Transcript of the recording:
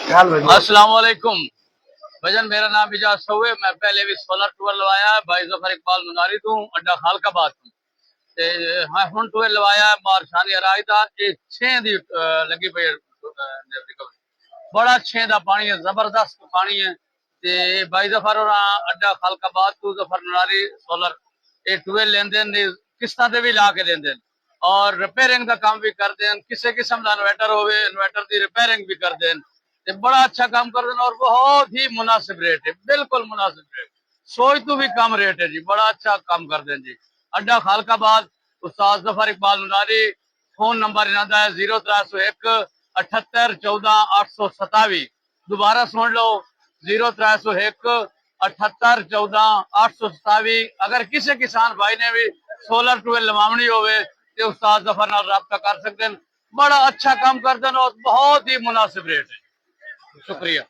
अस्सलाम वालेकुम भजन। मेरा नाम इजाज सौवे। मैं पहले भी सोलर टूर लवाया है। भाई जफर इकबाल मुनारी तू अड्डा खालकाबाद तू ते हाँ हुण टूर लवाया है। मारशानी राई दा ये 6 दी लगी पई बड़ा 6 दा पानी है, जबरदस्त पानी है। ते भाई जफर और अड्डा खालकाबाद तू जफर मुनारी सोलर ये टूर लेंदे ने, किस्तां ते भी ला के देंदे और रिपेयरिंग का काम भी करते हैं। किसी किस्म का इन्वर्टर होवे इन्वर्टर की रिपेयरिंग भी करते हैं। ते बड़ा अच्छा काम कर रहे हैं और बहुत ही मुनासिब रेट है, बिल्कुल मुनासिब रेट, सोच तो भी कम रेट है जी। बड़ा अच्छा काम करते हैं जी। अड्डा खालकाबाद उस्ताद जफर इकबाल मुनारी। फोन नंबर इन्हों का है 0301 78 14 827। दोबारा सुन लो 0301 78 14 827। अगर किसी किसान भाई ने भी सोलर ट्यूबवेल लवावनी होवे तो उस्ताद जफर नाल राब्ता कर सकते हैं। बड़ा अच्छा काम करते हैं और बहुत ही मुनासिब रेट है। शुक्रिया।